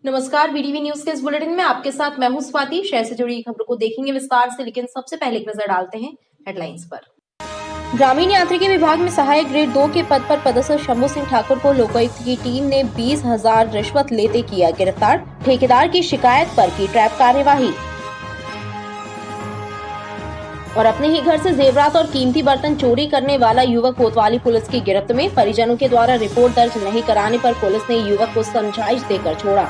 नमस्कार, BDV news के इस बुलेटिन में आपके साथ मैं हूं स्वाति। शहर से जुड़ी खबरों को देखेंगे विस्तार से, लेकिन सबसे पहले एक नजर डालते हैं हेडलाइंस पर। ग्रामीण यांत्रिकी विभाग में सहायक ग्रेड 2 के पद पर पदस्थ शंभू सिंह ठाकुर को लोकायुक्त की टीम ने 20,000 रिश्वत लेते किया गिरफ्तार। ठेकेदार की शिकायत पर की ट्रैप कार्यवाही। और अपने ही घर से जेवरात और कीमती बर्तन चोरी करने वाला युवक कोतवाली पुलिस की गिरफ्त में। परिजनों के द्वारा रिपोर्ट दर्ज नहीं कराने पर पुलिस ने युवक को समझाइश देकर छोड़ा।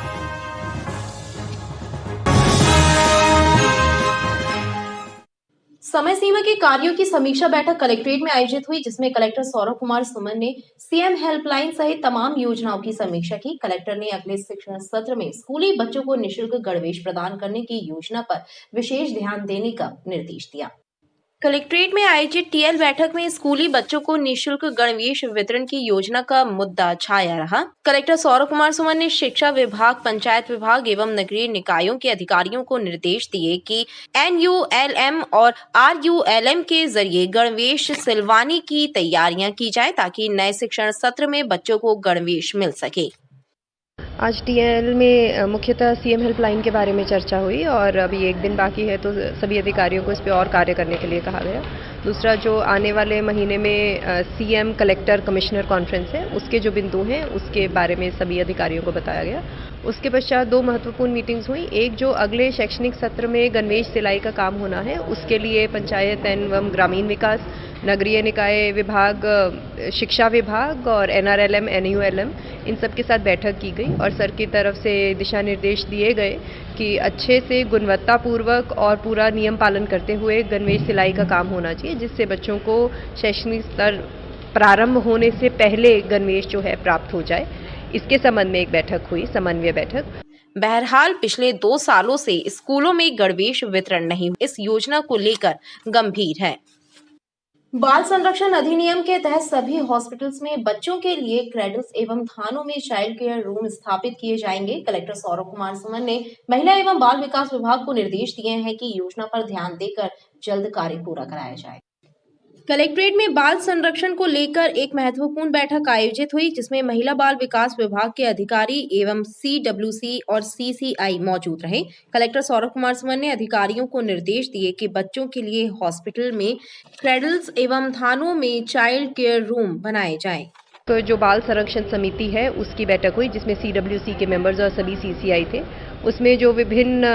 समय सीमा के कार्यों की समीक्षा बैठक कलेक्ट्रेट में आयोजित हुई, जिसमें कलेक्टर सौरभ कुमार सुमन ने सीएम हेल्पलाइन सहित तमाम योजनाओं की समीक्षा की। कलेक्टर ने अगले शिक्षण सत्र में स्कूली बच्चों को निःशुल्क गणवेश प्रदान करने की योजना पर विशेष ध्यान देने का निर्देश दिया। कलेक्ट्रेट में आयोजित टीएल बैठक में स्कूली बच्चों को निःशुल्क गणवेश वितरण की योजना का मुद्दा छाया रहा। कलेक्टर सौरभ कुमार सुमन ने शिक्षा विभाग, पंचायत विभाग एवं नगरीय निकायों के अधिकारियों को निर्देश दिए कि NULM और RULM के जरिए गणवेश सिलवाने की तैयारियां की जाए, ताकि नए शिक्षण सत्र में बच्चों को गणवेश मिल सके। आज टीएल में मुख्यतः सीएम हेल्पलाइन के बारे में चर्चा हुई और अभी एक दिन बाकी है, तो सभी अधिकारियों को इस पर और कार्य करने के लिए कहा गया। दूसरा, जो आने वाले महीने में सीएम कलेक्टर कमिश्नर कॉन्फ्रेंस है, उसके जो बिंदु हैं उसके बारे में सभी अधिकारियों को बताया गया। उसके पश्चात 2 महत्वपूर्ण मीटिंग्स हुई। एक, जो अगले शैक्षणिक सत्र में गणवेश सिलाई का काम होना है, उसके लिए पंचायत एवं ग्रामीण विकास, नगरीय निकाय विभाग, शिक्षा विभाग और NRLM, NULM, इन सब के साथ बैठक की गई और सर की तरफ से दिशा निर्देश दिए गए कि अच्छे से गुणवत्तापूर्वक और पूरा नियम पालन करते हुए गणवेश सिलाई का काम होना चाहिए, जिससे बच्चों को शैक्षणिक स्तर प्रारंभ होने से पहले गणवेश जो है प्राप्त हो जाए। इसके संबंध में एक बैठक हुई, समन्वय बैठक। बहरहाल पिछले 2 सालों से स्कूलों में गणवेश वितरण नहीं, इस योजना को लेकर गंभीर है। बाल संरक्षण अधिनियम के तहत सभी हॉस्पिटल्स में बच्चों के लिए क्रैडल्स एवं थानों में चाइल्ड केयर रूम स्थापित किए जाएंगे। कलेक्टर सौरभ कुमार सुमन ने महिला एवं बाल विकास विभाग को निर्देश दिए हैं कि योजना पर ध्यान देकर जल्द कार्य पूरा कराया जाए। कलेक्ट्रेट में बाल संरक्षण को लेकर एक महत्वपूर्ण बैठक आयोजित हुई, जिसमें महिला बाल विकास विभाग के अधिकारी एवं CWC और CCI मौजूद रहे। कलेक्टर सौरभ कुमार सुमन ने अधिकारियों को निर्देश दिए कि बच्चों के लिए हॉस्पिटल में क्रैडल्स एवं थानों में चाइल्ड केयर रूम बनाए जाएं। तो जो बाल संरक्षण समिति है उसकी बैठक हुई, जिसमें CWC के मेंबर्स और सभी CCI थे। उसमें जो विभिन्न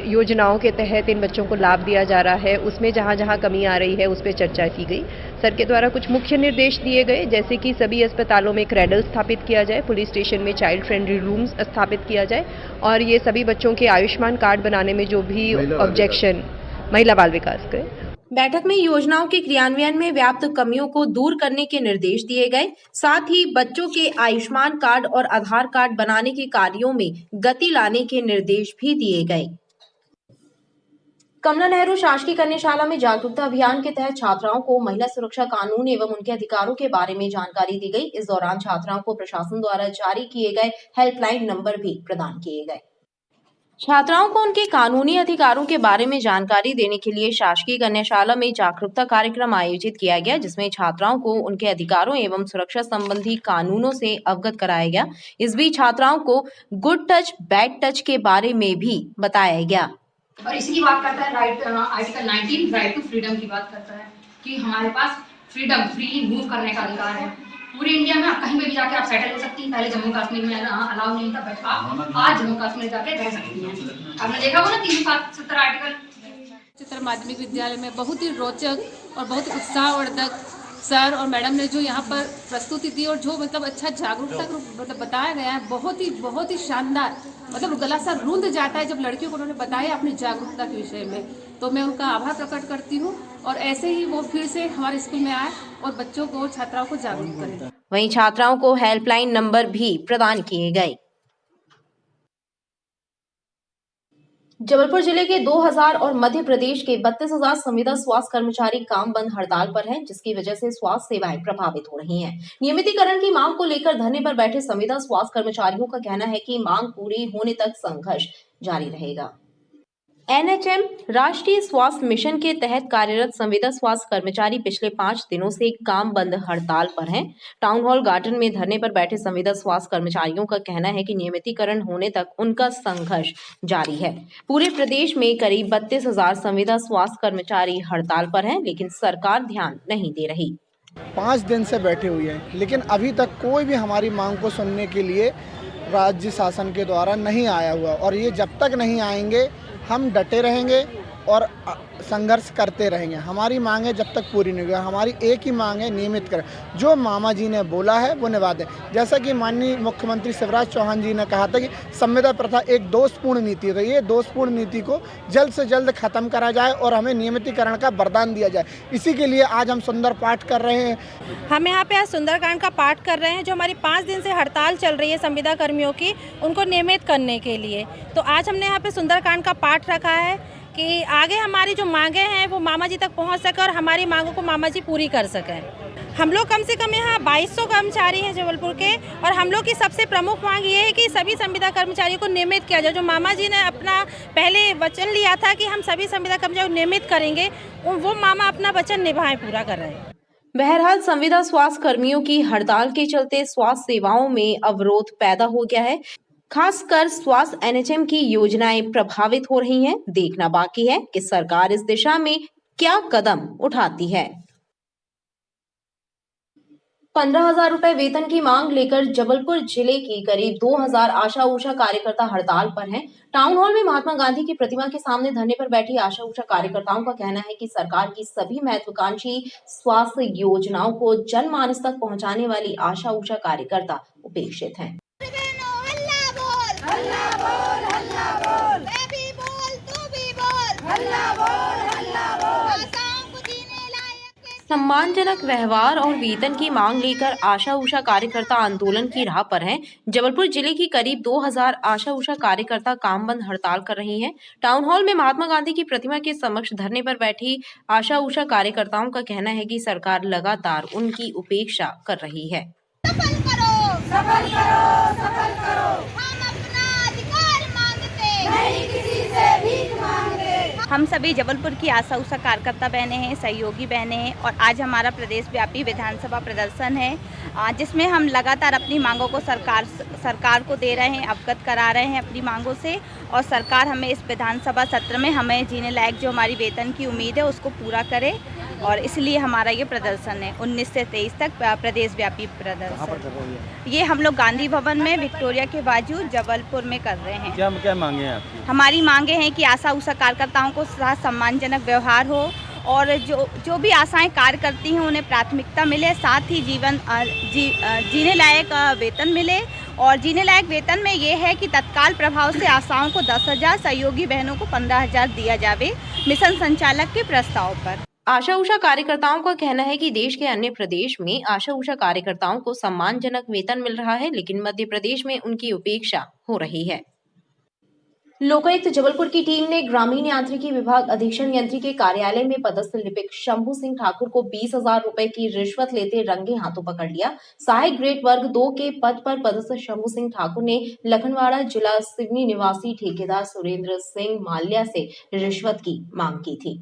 योजनाओं के तहत इन बच्चों को लाभ दिया जा रहा है, उसमें जहां जहां कमी आ रही है उस पर चर्चा की गई। सर के द्वारा कुछ मुख्य निर्देश दिए गए, जैसे कि सभी अस्पतालों में क्रैडल स्थापित किया जाए, पुलिस स्टेशन में चाइल्ड फ्रेंडली रूम्स स्थापित किया जाए और ये सभी बच्चों के आयुष्मान कार्ड बनाने में जो भी ऑब्जेक्शन महिला बाल विकास के। बैठक में योजनाओं के क्रियान्वयन में व्याप्त कमियों को दूर करने के निर्देश दिए गए। साथ ही बच्चों के आयुष्मान कार्ड और आधार कार्ड बनाने के कार्यों में गति लाने के निर्देश भी दिए गए। कमला नेहरू शासकीय कन्याशाला में जागरूकता अभियान के तहत छात्राओं को महिला सुरक्षा कानून एवं उनके अधिकारों के बारे में जानकारी दी गई। इस दौरान छात्राओं को प्रशासन द्वारा जारी किए गए हेल्पलाइन नंबर भी प्रदान किए गए। छात्राओं को उनके कानूनी अधिकारों के बारे में जानकारी देने के लिए शासकीय कन्याशाला में जागरूकता कार्यक्रम आयोजित किया गया, जिसमें छात्राओं को उनके अधिकारों एवं सुरक्षा संबंधी कानूनों से अवगत कराया गया। इस बीच छात्राओं को गुड टच, बैड टच के बारे में भी बताया गया। और इसी की बात करता है आर्टिकल 19 राइट टू फ्रीडम की बात करता है कि हमारे पास फ्रीडम, फ्रीली मूव करने का अधिकार है। पूरे इंडिया में आप कहीं पे भी जाके आप सेटल हो सकती हैं। पहले जम्मू कश्मीर में अलाउ नहीं था, बट आप आज जम्मू कश्मीर जाके रह सकती हैं। आपने देखा होगा ना 370 आर्टिकल। उच्चतर माध्यमिक विद्यालय में बहुत ही रोचक और बहुत उत्साहवर्धक सर और मैडम ने जो यहाँ पर प्रस्तुति दी और जो मतलब अच्छा जागरूकता मतलब बताया गया है, बहुत ही शानदार, मतलब गला सा रूंध जाता है जब लड़कियों को उन्होंने बताया अपनी जागरूकता के विषय में। तो मैं उनका आभार प्रकट करती हूँ और ऐसे ही वो फिर से हमारे स्कूल में आए और बच्चों को, छात्राओं को जागरूक करें। वहीं छात्राओं को हेल्पलाइन नंबर भी प्रदान किए गए। जबलपुर जिले के 2000 और मध्य प्रदेश के 32,000 संविदा स्वास्थ्य कर्मचारी काम बंद हड़ताल पर हैं, जिसकी वजह से स्वास्थ्य सेवाएं प्रभावित हो रही हैं। नियमितीकरण की मांग को लेकर धरने पर बैठे संविदा स्वास्थ्य कर्मचारियों का कहना है कि मांग पूरी होने तक संघर्ष जारी रहेगा। एनएचएम राष्ट्रीय स्वास्थ्य मिशन के तहत कार्यरत संविदा स्वास्थ्य कर्मचारी पिछले 5 दिनों से काम बंद हड़ताल पर हैं। टाउन हॉल गार्डन में धरने पर बैठे संविदा स्वास्थ्य कर्मचारियों का कहना है कि नियमितीकरण होने तक उनका संघर्ष जारी है। पूरे प्रदेश में करीब 32,000 संविदा स्वास्थ्य कर्मचारी हड़ताल पर हैं, लेकिन सरकार ध्यान नहीं दे रही। 5 दिन से बैठे हुए हैं, लेकिन अभी तक कोई भी हमारी मांग को सुनने के लिए राज्य शासन के द्वारा नहीं आया हुआ, और ये जब तक नहीं आएंगे हम डटे रहेंगे और संघर्ष करते रहेंगे। हमारी मांगें जब तक पूरी नहीं हुई, हमारी एक ही मांग है, नियमित करें। जो मामा जी ने बोला है वो निभा दें। जैसा कि माननीय मुख्यमंत्री शिवराज चौहान जी ने कहा था कि संविदा प्रथा एक दोषपूर्ण नीति है, तो ये दोषपूर्ण नीति को जल्द से जल्द खत्म करा जाए और हमें नियमितीकरण का वरदान दिया जाए। इसी के लिए आज हम सुंदर पाठ कर रहे हैं। हम यहाँ पे आज सुंदरकांड का पाठ कर रहे हैं। जो हमारी 5 दिन से हड़ताल चल रही है संविदा कर्मियों की, उनको नियमित करने के लिए, तो आज हमने यहाँ पे सुंदरकांड का पाठ रखा है कि आगे हमारी जो मांगे हैं वो मामा जी तक पहुँच सके और हमारी मांगों को मामा जी पूरी कर सकें। हम लोग कम से कम यहाँ 2200 कर्मचारी हैं जबलपुर के, और हम लोग की सबसे प्रमुख मांग ये है कि सभी संविदा कर्मचारियों को नियमित किया जाए। जो मामा जी ने अपना पहले वचन लिया था कि हम सभी संविदा कर्मचारियों को नियमित करेंगे, वो मामा अपना वचन निभाएं, पूरा कर रहे हैं। बहरहाल संविदा स्वास्थ्य कर्मियों की हड़ताल के चलते स्वास्थ्य सेवाओं में अवरोध पैदा हो गया है। खासकर स्वास्थ्य एनएचएम की योजनाएं प्रभावित हो रही हैं। देखना बाकी है कि सरकार इस दिशा में क्या कदम उठाती है। 15,000 रुपए वेतन की मांग लेकर जबलपुर जिले की करीब 2,000 आशा ऊषा कार्यकर्ता हड़ताल पर हैं। टाउन हॉल में महात्मा गांधी की प्रतिमा के सामने धरने पर बैठी आशा ऊषा कार्यकर्ताओं का कहना है कि सरकार की सभी महत्वाकांक्षी स्वास्थ्य योजनाओं को जनमानस तक पहुंचाने वाली आशा ऊषा कार्यकर्ता उपेक्षित हैं। सम्मानजनक व्यवहार और वेतन की मांग लेकर आशा ऊषा कार्यकर्ता आंदोलन की राह पर हैं। जबलपुर जिले की करीब 2,000 आशा ऊषा कार्यकर्ता काम बंद हड़ताल कर रही हैं। टाउन हॉल में महात्मा गांधी की प्रतिमा के समक्ष धरने पर बैठी आशा ऊषा कार्यकर्ताओं का कहना है कि सरकार लगातार उनकी उपेक्षा कर रही है। सफल करो, सफल करो, सफल करो। हम अपना अधिकार मांगते, नहीं किसी से भीख मांगते। हम सभी जबलपुर की आशा ऊषा कार्यकर्ता बहनें हैं, सहयोगी बहनें हैं, और आज हमारा प्रदेश व्यापी विधानसभा प्रदर्शन है, जिसमें हम लगातार अपनी मांगों को सरकार को दे रहे हैं, अवगत करा रहे हैं अपनी मांगों से, और सरकार हमें इस विधानसभा सत्र में हमें जीने लायक जो हमारी वेतन की उम्मीद है उसको पूरा करे, और इसलिए हमारा ये प्रदर्शन है 19 से 23 तक प्रदेश व्यापी प्रदर्शन। ये हम लोग गांधी भवन में विक्टोरिया के बाजू जबलपुर में कर रहे हैं। क्या मांगे हैं आपकी? हमारी मांगे हैं कि आशा ऊषा कार्यकर्ताओं को साथ सम्मानजनक व्यवहार हो, और जो भी आशाएं कार्य करती हैं उन्हें प्राथमिकता मिले, साथ ही जीने लायक वेतन मिले। और जीने लायक वेतन में ये है कि तत्काल प्रभाव से आशाओं को 10,000, सहयोगी बहनों को 15,000 दिया जावे मिशन संचालक के प्रस्ताव पर। आशा ऊषा कार्यकर्ताओं का कहना है कि देश के अन्य प्रदेश में आशा ऊषा कार्यकर्ताओं को सम्मानजनक वेतन मिल रहा है, लेकिन मध्य प्रदेश में उनकी उपेक्षा हो रही है। लोकायुक्त जबलपुर की टीम ने ग्रामीण यांत्रिकी विभाग अधीक्षण यंत्री के कार्यालय में पदस्थ लिपिक शंभू सिंह ठाकुर को 20,000 रुपए की रिश्वत लेते रंगे हाथों पकड़ लिया। सहायक ग्रेड वर्ग 2 के पद पर पदस्थ शंभू सिंह ठाकुर ने लखनवाड़ा जिला सिवनी निवासी ठेकेदार सुरेंद्र सिंह माल्या से रिश्वत की मांग की थी।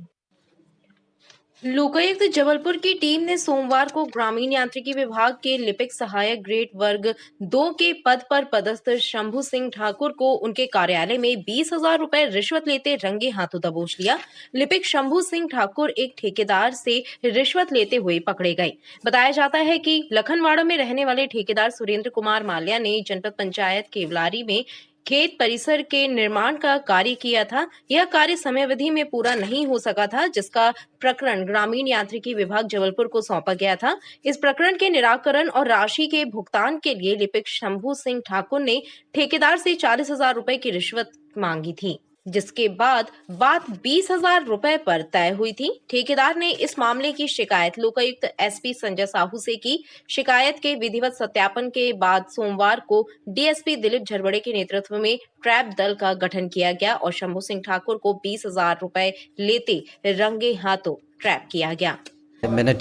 लोकायुक्त जबलपुर की टीम ने सोमवार को ग्रामीण यांत्रिकी विभाग के लिपिक सहायक ग्रेड वर्ग 2 के पद पर पदस्थ शंभू सिंह ठाकुर को उनके कार्यालय में 20,000 रुपए रिश्वत लेते रंगे हाथों दबोच लिया। लिपिक शंभू सिंह ठाकुर एक ठेकेदार से रिश्वत लेते हुए पकड़े गए। बताया जाता है कि लखनवाड़ा में रहने वाले ठेकेदार सुरेंद्र कुमार माल्या ने जनपद पंचायत केवलारी में खेत परिसर के निर्माण का कार्य किया था। यह कार्य समयावधि में पूरा नहीं हो सका था, जिसका प्रकरण ग्रामीण यांत्रिकी विभाग जबलपुर को सौंपा गया था। इस प्रकरण के निराकरण और राशि के भुगतान के लिए लिपिक शंभू सिंह ठाकुर ने ठेकेदार से 40,000 रुपए की रिश्वत मांगी थी, जिसके बाद बात 20,000 रुपए पर तय हुई थी। ठेकेदार ने इस मामले की शिकायत लोकायुक्त एसपी संजय साहू से की। शिकायत के विधिवत सत्यापन के बाद सोमवार को डीएसपी दिलीप झरबड़े के नेतृत्व में ट्रैप दल का गठन किया गया और शंभू सिंह ठाकुर को 20,000 रुपए लेते रंगे हाथों ट्रैप किया गया। मैंने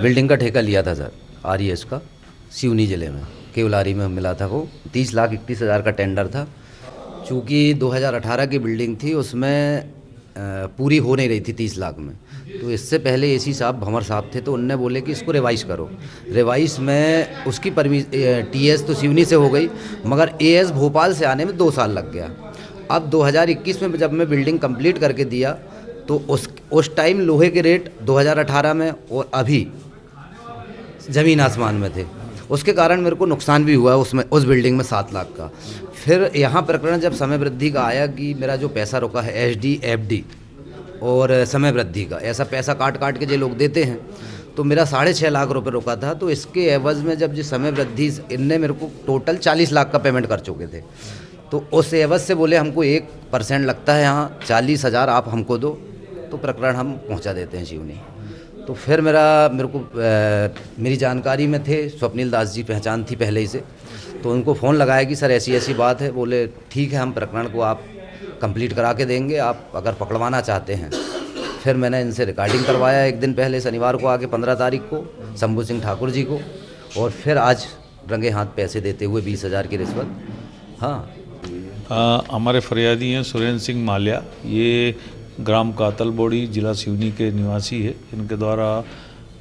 बिल्डिंग का ठेका लिया था सर, आरईएस का, सिवनी जिले में केवलारी में मिला था। वो 30,31,000 का टेंडर था। चूँकि 2018 की बिल्डिंग थी, उसमें पूरी हो नहीं रही थी 30 लाख में। तो इससे पहले एसी साहब भंवर साहब थे, तो उनने बोले कि इसको रिवाइज़ करो। रिवाइज़ में उसकी टीएस तो सिवनी से हो गई, मगर एएस भोपाल से आने में 2 साल लग गया। अब 2021 में जब मैं बिल्डिंग कंप्लीट करके दिया, तो उस टाइम लोहे के रेट 2018 में और अभी ज़मीन आसमान में थे। उसके कारण मेरे को नुकसान भी हुआ उसमें, उस बिल्डिंग में 7 लाख का। फिर यहाँ प्रकरण जब समय वृद्धि का आया कि मेरा जो पैसा रुका है एसडी एफडी और समय वृद्धि का, ऐसा पैसा काट काट के जो लोग देते हैं, तो मेरा 6.5 लाख रुपए रुका था। तो इसके एवज़ में जब जो समय वृद्धि, इनने मेरे को टोटल 40 लाख का पेमेंट कर चुके थे। तो उस एवज़ से बोले हमको 1% लगता है, यहाँ 40,000 आप हमको दो, तो प्रकरण हम पहुँचा देते हैं सिवनी। तो फिर मेरे को मेरी जानकारी में थे स्वप्निल दास जी, पहचान थी पहले ही से, तो उनको फ़ोन लगाया कि सर ऐसी ऐसी बात है। बोले ठीक है, हम प्रकरण को आप कंप्लीट करा के देंगे, आप अगर पकड़वाना चाहते हैं। फिर मैंने इनसे रिकॉर्डिंग करवाया एक दिन पहले, शनिवार को आके 15 तारीख को शंभू सिंह ठाकुर जी को, और फिर आज रंगे हाथ पैसे देते हुए 20,000 की रिश्वत। हाँ, हमारे फरियादी हैं सुरेंद्र सिंह माल्या, ये ग्राम कातलबोड़ी जिला सिवनी के निवासी है। इनके द्वारा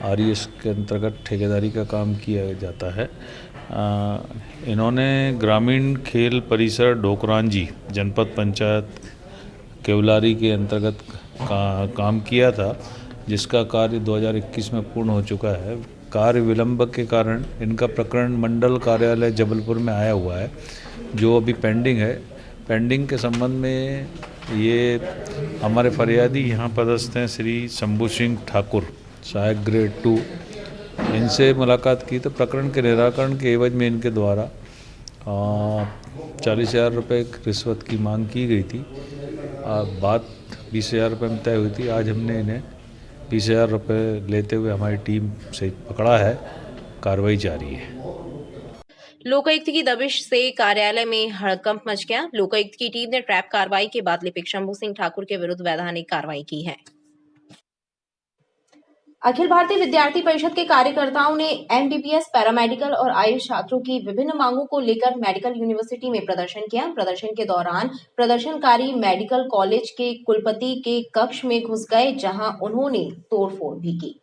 आरईएस के अंतर्गत ठेकेदारी का काम किया जाता है। इन्होंने ग्रामीण खेल परिसर डोकरांजी जनपद पंचायत केवलारी के अंतर्गत काम किया था, जिसका कार्य 2021 में पूर्ण हो चुका है। कार्य विलंब के कारण इनका प्रकरण मंडल कार्यालय जबलपुर में आया हुआ है, जो अभी पेंडिंग है। पेंडिंग के संबंध में ये हमारे फरियादी यहाँ पदस्थ हैं श्री शंभू सिंह ठाकुर, सहायक ग्रेड 2। इनसे मुलाकात की तो प्रकरण के निराकरण के एवज में इनके द्वारा 40,000 रुपये रिश्वत की मांग की गई थी। बात 20,000 रुपये में तय हुई थी। आज हमने इन्हें 20,000 रुपये लेते हुए हमारी टीम से पकड़ा है। कार्रवाई जारी है। लोकायुक्त की दबिश से कार्यालय में हड़कंप मच गया। लोकायुक्त की टीम ने ट्रैप कार्रवाई के बाद लिपिक शंभू सिंह ठाकुर के विरुद्ध वैधानिक कार्रवाई की है। अखिल भारतीय विद्यार्थी परिषद के कार्यकर्ताओं ने एमबीबीएस, पैरामेडिकल और आयुष छात्रों की विभिन्न मांगों को लेकर मेडिकल यूनिवर्सिटी में प्रदर्शन किया। प्रदर्शन के दौरान प्रदर्शनकारी मेडिकल कॉलेज के कुलपति के कक्ष में घुस गए, जहां उन्होंने तोड़फोड़ भी की।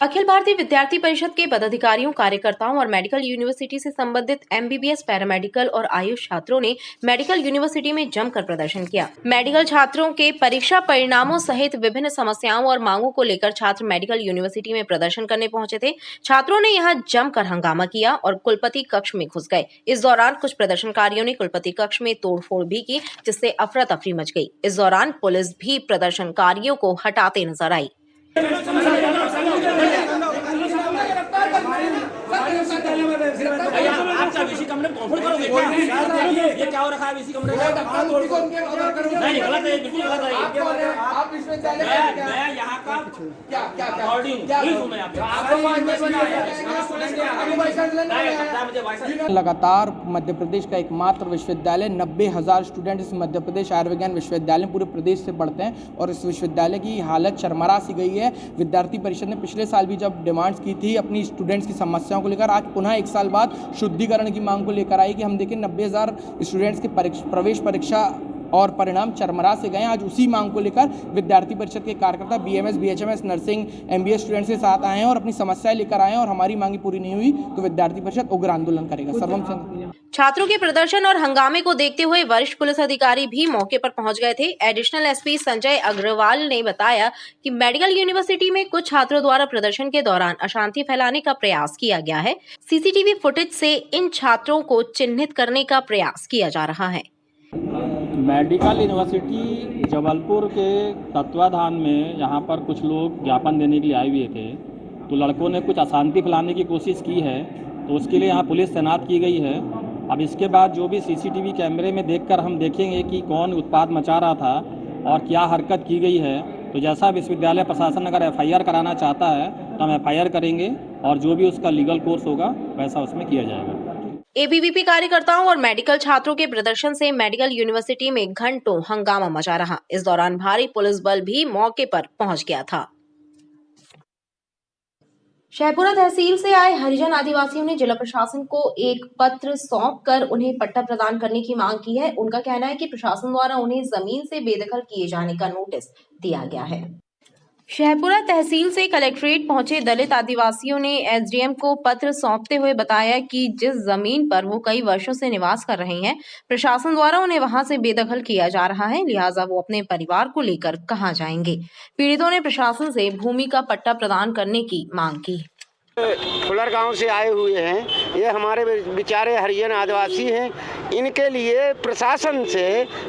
अखिल भारतीय विद्यार्थी परिषद के पदाधिकारियों, कार्यकर्ताओं और मेडिकल यूनिवर्सिटी से संबंधित एमबीबीएस, पैरामेडिकल और आयुष छात्रों ने मेडिकल यूनिवर्सिटी में जमकर प्रदर्शन किया। मेडिकल छात्रों के परीक्षा परिणामों सहित विभिन्न समस्याओं और मांगों को लेकर छात्र मेडिकल यूनिवर्सिटी में प्रदर्शन करने पहुंचे थे। छात्रों ने यहां जमकर हंगामा किया और कुलपति कक्ष में घुस गए। इस दौरान कुछ प्रदर्शनकारियों ने कुलपति कक्ष में तोड़फोड़ भी की, जिससे अफरा तफरी मच गई। इस दौरान पुलिस भी प्रदर्शनकारियों को हटाते नजर आई। आपका वीसी कमरे में कॉन्फ्रेंस करोगे क्या? ये क्या हो रखा है वीसी कमरे में? नहीं, गलत है, बिल्कुल गलत है। आप विश्वविद्यालय मैं यहाँ का क्या पुलिस हूँ मैं यहाँ पे। लगातार मध्य प्रदेश का एकमात्र विश्वविद्यालय, 90,000 स्टूडेंट इस मध्य प्रदेश आयुर्विज्ञान विश्वविद्यालय पूरे प्रदेश से पढ़ते हैं और इस विश्वविद्यालय की हालत चरमरा सी गई है। विद्यार्थी परिषद ने पिछले साल भी जब डिमांड्स की थी अपनी स्टूडेंट्स की समस्याओं को लेकर, आज पुनः 1 साल बाद शुद्धिकरण की मांग को लेकर आई कि हम देखें 90,000 स्टूडेंट्स की प्रवेश परीक्षा और परिणाम चरमरा से गए। आज उसी मांग को लेकर विद्यार्थी परिषद के कार्यकर्ता BMS, BHMS, nursing, MBA students के साथ आए हैं और अपनी समस्याएं लेकर आए हैं और हमारी मांगी पूरी नहीं हुई तो विद्यार्थी परिषद उग्र आंदोलन करेगा। सर्वम संघ। छात्रों के प्रदर्शन और हंगामे को देखते हुए वरिष्ठ पुलिस अधिकारी भी मौके पर पहुंच गए थे। एडिशनल एसपी संजय अग्रवाल ने बताया कि मेडिकल यूनिवर्सिटी में कुछ छात्रों द्वारा प्रदर्शन के दौरान अशांति फैलाने का प्रयास किया गया है। सीसीटीवी फुटेज से इन छात्रों को चिन्हित करने का प्रयास किया जा रहा है। मेडिकल यूनिवर्सिटी जबलपुर के तत्वाधान में यहाँ पर कुछ लोग ज्ञापन देने के लिए आए हुए थे, तो लड़कों ने कुछ अशांति फैलाने की कोशिश की है, तो उसके लिए यहाँ पुलिस तैनात की गई है। अब इसके बाद जो भी सीसीटीवी कैमरे में देखकर हम देखेंगे कि कौन उत्पात मचा रहा था और क्या हरकत की गई है। तो जैसा विश्वविद्यालय प्रशासन अगर एफआईआर कराना चाहता है तो हम एफआईआर करेंगे और जो भी उसका लीगल कोर्स होगा वैसा उसमें किया जाएगा। एबीवीपी कार्यकर्ताओं और मेडिकल छात्रों के प्रदर्शन से मेडिकल यूनिवर्सिटी में घंटों हंगामा मचा रहा। इस दौरान भारी पुलिस बल भी मौके पर पहुंच गया था। शहपुरा तहसील से आए हरिजन आदिवासियों ने जिला प्रशासन को एक पत्र सौंपकर उन्हें पट्टा प्रदान करने की मांग की है। उनका कहना है कि प्रशासन द्वारा उन्हें जमीन से बेदखल किए जाने का नोटिस दिया गया है। शहपुरा तहसील से कलेक्ट्रेट पहुंचे दलित आदिवासियों ने एसडीएम को पत्र सौंपते हुए बताया कि जिस जमीन पर वो कई वर्षों से निवास कर रहे हैं, प्रशासन द्वारा उन्हें वहां से बेदखल किया जा रहा है, लिहाजा वो अपने परिवार को लेकर कहां जाएंगे। पीड़ितों ने प्रशासन से भूमि का पट्टा प्रदान करने की मांग की। फुलर गांव से आए हुए हैं, ये हमारे बेचारे हरिजन आदिवासी हैं। इनके लिए प्रशासन से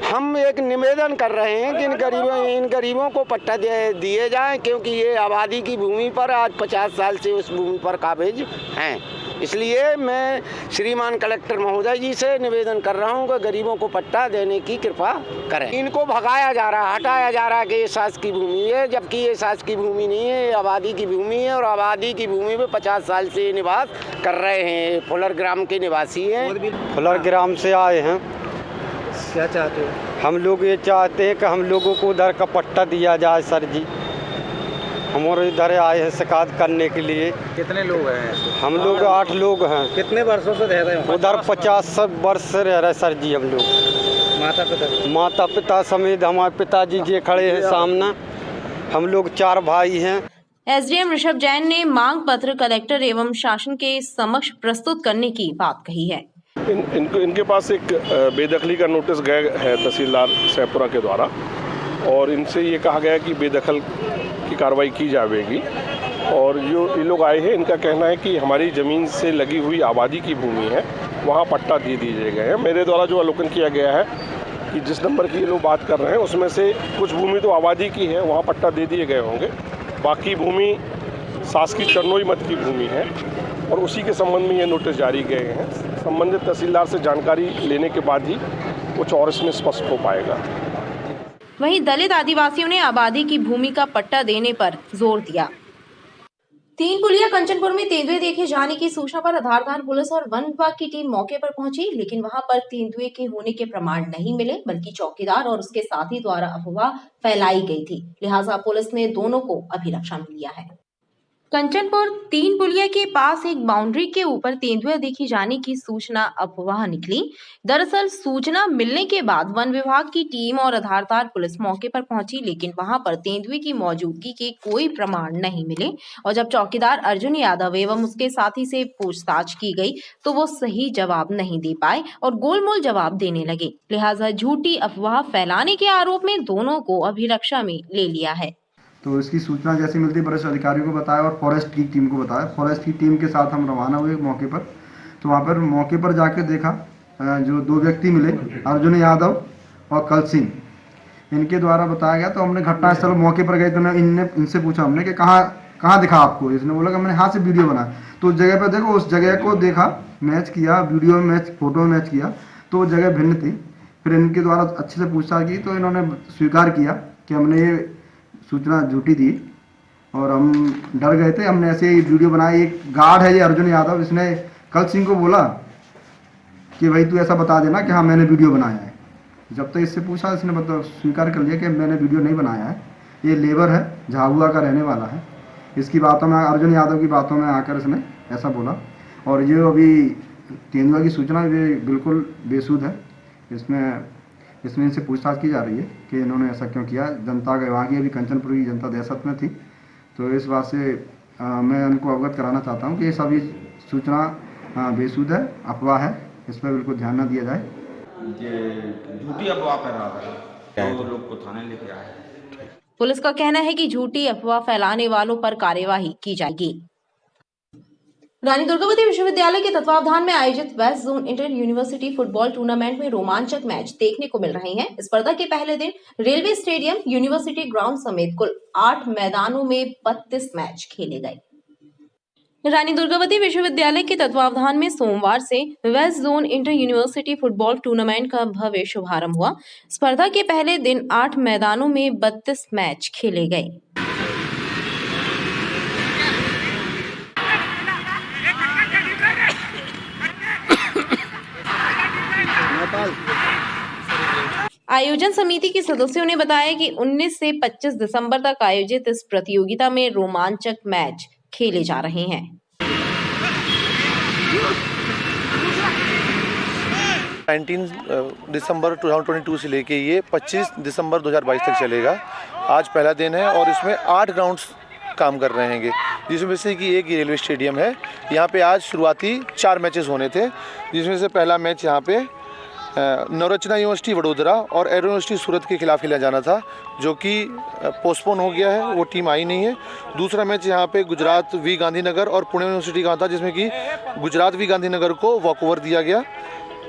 हम एक निवेदन कर रहे हैं कि इन गरीबों को पट्टा दिए जाएं, क्योंकि ये आबादी की भूमि पर आज 50 साल से उस भूमि पर काबिज हैं। इसलिए मैं श्रीमान कलेक्टर महोदय जी से निवेदन कर रहा हूँ कि गरीबों को पट्टा देने की कृपा करें। इनको भगाया जा रहा है, हटाया जा रहा है कि ये शासकीय भूमि है, जबकि ये शासकीय भूमि नहीं है, ये आबादी की भूमि है। और आबादी की भूमि में 50 साल से निवास कर रहे हैं। फुलर ग्राम के निवासी हैं। फुलर ग्राम से आए हैं। क्या चाहते हैं? हम लोग ये चाहते हैं कि हम लोगों को उधर का पट्टा दिया जाए सर जी। हमारे इधर आए हैं शिकायत करने के लिए। कितने लोग हैं? हम लोग 8 लोग हैं। कितने वर्षों से रह रहे हैं उधर? 50 वर्ष से रह रहे सर जी हम लोग। माता पिता समेत हमारे पिताजी जी खड़े हैं सामने। हम लोग 4 भाई हैं। एसडीएम ऋषभ जैन ने मांग पत्र कलेक्टर एवं शासन के समक्ष प्रस्तुत करने की बात कही है। इनके पास एक बेदखली का नोटिस गया है तहसीलदार शहपुरा के द्वारा, और इनसे ये कहा गया कि बेदखल की कार्रवाई की जाएगी। और जो ये लोग आए हैं, इनका कहना है कि हमारी ज़मीन से लगी हुई आबादी की भूमि है, वहाँ पट्टा दे दिए गए हैं। मेरे द्वारा जो अवलोकन किया गया है कि जिस नंबर की ये लोग बात कर रहे हैं, उसमें से कुछ भूमि तो आबादी की है, वहाँ पट्टा दे दिए गए होंगे। बाकी भूमि शासकीय चरनोई मत की भूमि है, और उसी के संबंध में ये नोटिस जारी गए हैं। संबंधित तहसीलदार से जानकारी लेने के बाद ही कुछ और इसमें स्पष्ट हो पाएगा। वहीं दलित आदिवासियों ने आबादी की भूमि का पट्टा देने पर जोर दिया। 3 पुलिया कंचनपुर में तेंदुए देखे जाने की सूचना पर आधारदार पुलिस और वन विभाग की टीम मौके पर पहुंची, लेकिन वहां पर तेंदुए के होने के प्रमाण नहीं मिले, बल्कि चौकीदार और उसके साथी द्वारा अफवाह फैलाई गई थी। लिहाजा पुलिस ने दोनों को अभिरक्षा में लिया है। कंचनपुर 3 पुलिया के पास एक बाउंड्री के ऊपर तेंदुआ देखी जाने की सूचना अफवाह निकली। दरअसल सूचना मिलने के बाद वन विभाग की टीम और आधारदार पुलिस मौके पर पहुंची, लेकिन वहां पर तेंदुए की मौजूदगी के कोई प्रमाण नहीं मिले। और जब चौकीदार अर्जुन यादव एवं उसके साथी से पूछताछ की गई तो वो सही जवाब नहीं दे पाए और गोलमोल जवाब देने लगे। लिहाजा झूठी अफवाह फैलाने के आरोप में दोनों को अभिरक्षा में ले लिया है। तो इसकी सूचना जैसे मिलती वरिष्ठ अधिकारियों को बताया और फॉरेस्ट की टीम को बताया। फॉरेस्ट की टीम के साथ हम रवाना हुए मौके पर। तो वहाँ पर मौके पर जाके देखा, जो 2 व्यक्ति मिले, अर्जुन यादव और कल सिंह, इनके द्वारा बताया गया। तो हमने घटनास्थल मौके पर गए तो इनसे पूछा हमने कि कहाँ दिखा आपको। इसने बोला कि मैंने हाथ से वीडियो बनाया। तो उस जगह पर देखो, उस जगह को देखा, मैच किया, वीडियो में मैच, फोटो में मैच किया, तो वो जगह भिन्न थी। फिर इनके द्वारा अच्छे से पूछताछ की तो इन्होंने स्वीकार किया कि हमने ये सूचना झूठी दी और हम डर गए थे। हमने ऐसे ही वीडियो बनाई। एक गार्ड है ये अर्जुन यादव, इसने कल सिंह को बोला कि भाई तू ऐसा बता देना कि हाँ मैंने वीडियो बनाया है। जब तक इससे पूछा, इसने स्वीकार कर लिया कि मैंने वीडियो नहीं बनाया है, ये लेबर है, झाबुआ का रहने वाला है। इसकी बातों में, अर्जुन यादव की बातों में आकर इसने ऐसा बोला। और ये अभी तेंदुआ की सूचना ये बिल्कुल बेसुध है। इसमें इनसे पूछताछ की जा रही है कि इन्होंने ऐसा क्यों किया। जनता का, वहाँ की अभी कंचनपुर की जनता दहशत में थी। तो इस बात से मैं उनको अवगत कराना चाहता हूँ कि ये सभी सूचना बेसुध है, अफवाह है, इस पर बिल्कुल ध्यान न दिया जाए। ये झूठी अफवाह फैला रहा है, तो लोग को थाने लेके आए। पुलिस का कहना है कि झूठी अफवाह फैलाने वालों पर कार्यवाही की जाएगी। रानी दुर्गावती विश्वविद्यालय के तत्वावधान में आयोजित west zone inter university football tournament में रोमांचक मैच देखने को मिल रहे हैं। स्पर्धा के पहले दिन रेलवे स्टेडियम, यूनिवर्सिटी ग्राउंड समेत कुल 8 मैदानों में 32 मैच खेले गए। रानी दुर्गावती विश्वविद्यालय के तत्वावधान में सोमवार से west zone inter university football tournament का भव्य शुभारंभ हुआ। स्पर्धा के पहले दिन 8 मैदानों में 32 मैच खेले गए। आयोजन समिति के सदस्यों ने बताया कि 19 से 25 दिसंबर तक आयोजित इस प्रतियोगिता में रोमांचक मैच खेले जा रहे हैं। दिसंबर 2022 से लेके ये 25 दिसंबर 2022 तक चलेगा। आज पहला दिन है और इसमें 8 ग्राउंड्स काम कर रहे हैं, जिसमें से कि एक रेलवे स्टेडियम है। यहाँ पे आज शुरुआती 4 मैचेस होने थे, जिसमें से पहला मैच यहाँ पे नवरचना यूनिवर्सिटी वडोदरा और एरो यूनिवर्सिटी सूरत के खिलाफ खेला जाना था, जो कि पोस्टपोन हो गया है, वो टीम आई नहीं है। दूसरा मैच यहाँ पे गुजरात वी गांधीनगर और पुणे यूनिवर्सिटी का था, जिसमें कि गुजरात वी गांधीनगर को वॉकओवर दिया गया।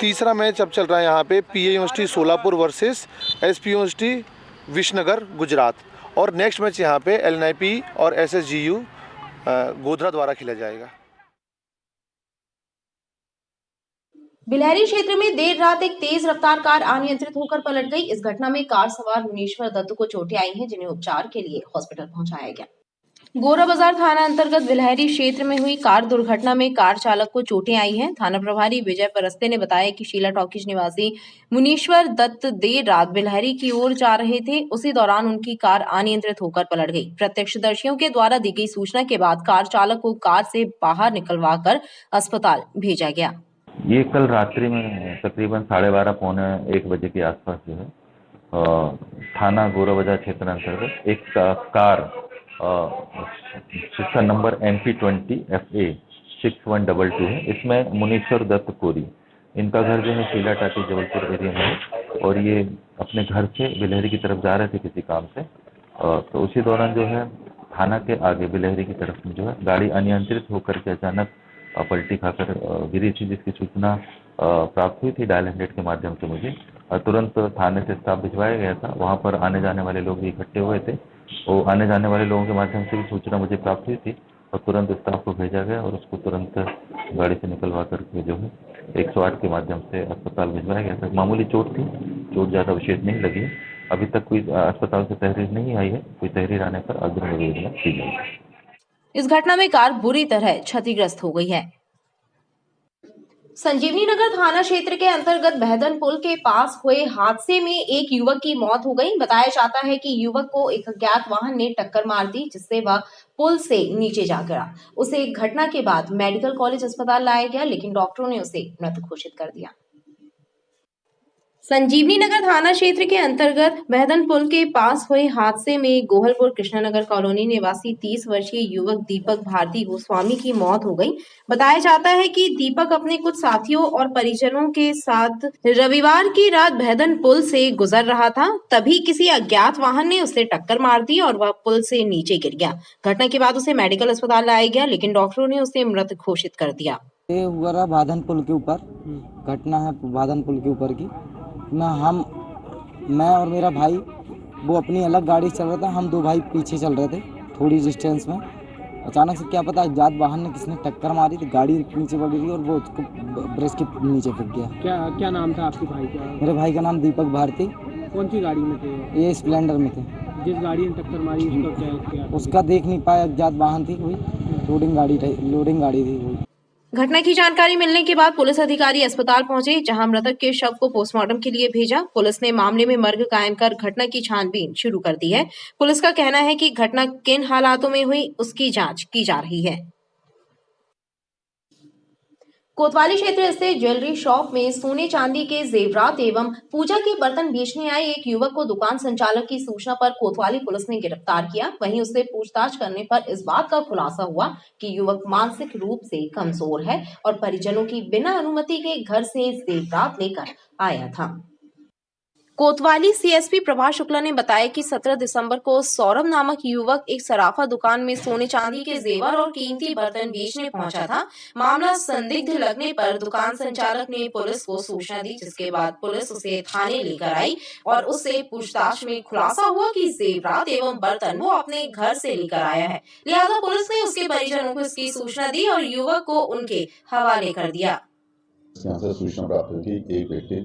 तीसरा मैच अब चल रहा है यहाँ पे PA university Solapur versus SP university Visnagar Gujarat, और नेक्स्ट मैच यहाँ पे एलएनआईपी और एसएसजीयू गोधरा द्वारा खेला जाएगा। बिलहरी क्षेत्र में देर रात एक तेज रफ्तार कार अनियंत्रित होकर पलट गई। इस घटना में कार सवार मुनीश्वर दत्त को चोटें आई हैं, जिन्हें उपचार के लिए हॉस्पिटल पहुंचाया गया। गोरा बाजार थाना अंतर्गत बिलहरी क्षेत्र में हुई कार दुर्घटना में कार चालक को चोटें आई हैं। थाना प्रभारी विजय परस्ते ने बताया कि शीला टॉकीज निवासी मुनीश्वर दत्त देर रात बिलहरी की ओर जा रहे थे। उसी दौरान उनकी कार अनियंत्रित होकर पलट गई। प्रत्यक्षदर्शियों के द्वारा दी गई सूचना के बाद कार चालक को कार से बाहर निकलवाकर अस्पताल भेजा गया। ये कल रात्रि में तकरीबन 12:30 पौने 1 बजे के आसपास जो है थाना गोरा बाजार क्षेत्र अंतर्गत एक कार जिसका नंबर MP20 FA 6122 है। इसमें मुनीश्वर दत्त कोरी, इनका घर जो है शीला टाटी जबलपुर एरिया में है, और ये अपने घर से बिलहरी की तरफ जा रहे थे किसी काम से। तो उसी दौरान जो है थाना के आगे बिलहरी की तरफ में जो है गाड़ी अनियंत्रित होकर के अचानक पलटी खाकर गिरी थी, जिसकी सूचना प्राप्त हुई थी डायल 100 के माध्यम से मुझे। तुरंत थाने से स्टाफ भिजवाया गया था। वहाँ पर आने जाने वाले लोग भी इकट्ठे हुए थे। वो आने जाने वाले लोगों के माध्यम से भी सूचना मुझे प्राप्त हुई थी और तुरंत स्टाफ को भेजा गया और उसको तुरंत गाड़ी से निकलवा करके जो है 108 के माध्यम से अस्पताल भिजवाया गया था। मामूली चोट थी, चोट ज़्यादा विशेष नहीं लगी है। अभी तक कोई अस्पताल से तहरीर नहीं आई है। कोई तहरीर आने पर अग्रिम विवेचना की जाएगी। इस घटना में कार बुरी तरह क्षतिग्रस्त हो गई है। संजीवनी नगर थाना क्षेत्र के अंतर्गत बहदन पुल के पास हुए हादसे में एक युवक की मौत हो गई। बताया जाता है कि युवक को एक अज्ञात वाहन ने टक्कर मार दी, जिससे वह पुल से नीचे जा गिरा। उसे घटना के बाद मेडिकल कॉलेज अस्पताल लाया गया, लेकिन डॉक्टरों ने उसे मृत घोषित कर दिया। संजीवनी नगर थाना क्षेत्र के अंतर्गत बहदन पुल के पास हुए हादसे में गोहलपुर कृष्णानगर कॉलोनी निवासी 30 वर्षीय युवक दीपक भारती गोस्वामी की मौत हो गई। बताया जाता है कि दीपक अपने कुछ साथियों और परिजनों के साथ रविवार की रात बहदन पुल से गुजर रहा था, तभी किसी अज्ञात वाहन ने उसे टक्कर मार दी और वह पुल से नीचे गिर गया। घटना के बाद उसे मेडिकल अस्पताल लाया गया, लेकिन डॉक्टरों ने उसे मृत घोषित कर दिया। ये हुआ रहा बाधन पुल के ऊपर, घटना है बाधन पुल के ऊपर की। मैं और मेरा भाई वो अपनी अलग गाड़ी चल रहा था, हम 2 भाई पीछे चल रहे थे थोड़ी डिस्टेंस में। अचानक से क्या पता अज्ञात वाहन ने किसने टक्कर मारी तो गाड़ी नीचे पड़ गई और वो उसको ब्रेक के नीचे फिर गया। क्या नाम था आपके भाई का? मेरे भाई का नाम दीपक भारती। कौन सी गाड़ी में थे? ये स्प्लेंडर में थे। जिस गाड़ी ने टक्कर मारी उसका क्या? उसका देख नहीं पाया, अज्ञात वाहन थी कोई, लोडिंग गाड़ी थी कोई। घटना की जानकारी मिलने के बाद पुलिस अधिकारी अस्पताल पहुंचे, जहां मृतक के शव को पोस्टमार्टम के लिए भेजा। पुलिस ने मामले में मर्ग कायम कर घटना की छानबीन शुरू कर दी है। पुलिस का कहना है कि घटना किन हालातों में हुई, उसकी जांच की जा रही है। कोतवाली क्षेत्र स्थित ज्वेलरी शॉप में सोने चांदी के जेवरात एवं पूजा के बर्तन बेचने आए एक युवक को दुकान संचालक की सूचना पर कोतवाली पुलिस ने गिरफ्तार किया। वहीं उससे पूछताछ करने पर इस बात का खुलासा हुआ कि युवक मानसिक रूप से कमजोर है और परिजनों की बिना अनुमति के घर से जेवरात लेकर आया था। कोतवाली सीएसपी प्रभाष शुक्ला ने बताया कि 17 दिसंबर को सौरभ नामक युवक एक सराफा दुकान में सोने चांदी के जेवर और कीमती बर्तन बेचने पहुंचा था। मामला संदिग्ध लगने पर दुकान संचालक ने पुलिस को सूचना दी, जिसके बाद पुलिस उसे थाने लेकर आई और उससे पूछताछ में खुलासा हुआ कि जेवरात एवं बर्तन वो अपने घर से लेकर आया है। लिहाजा पुलिस ने उसके परिजनों को इसकी सूचना दी और युवक को उनके हवाले कर दिया। यहाँ से सूचना प्राप्त हुई कि एक व्यक्ति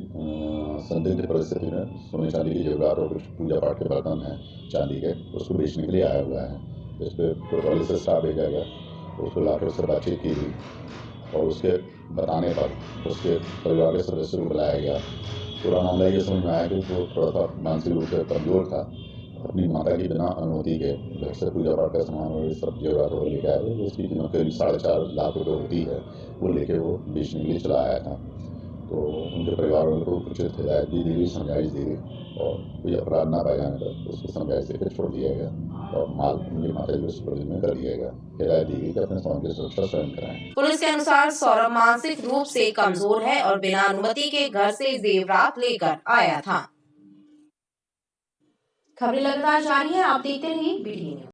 संदिग्ध परिस्थिति में सोने चांदी के जेवरात और कुछ पूजा पाठ के बर्तन हैं चांदी के, उसको बेचने के लिए आया हुआ है। इस पर कोतवाली से स्टाफ भेजा गया, उसको लाकर उससे बातचीत की गई और उसके बताने पर उसके परिवार के सदस्यों को बुलाया गया। पूरा मामला ये समझ में आया कि वो थोड़ा सा मानसिक रूप से कमजोर था अपनी माता की बिना अनुमति के घर से पूजा पाठ का सामान और सब जेवरात वो लेके आए थे। उसकी कीमत करीब 4.5 लाख रुपये होती है, वो लेके वो बेचने के लिए चला आया था। तो उनके परिवार वालों को उचित हिदायत भी दी गई, समझाइश दी गई और कोई अपराध ना पाए जाने पर उसको समझाइश देकर छोड़ दिया गया और माल उनकी माता जी को सुपुर्द में कर दिया गया। हिदायत दी गई कि अपने सामान की सुरक्षा स्वयं कराएं। पुलिस के अनुसार सौरभ मानसिक रूप से कमजोर है और बिना अनुमति के घर से जेवरात लेकर आया था। खबरें लगातार जारी है, आप देखते रहिए BD न्यूज़।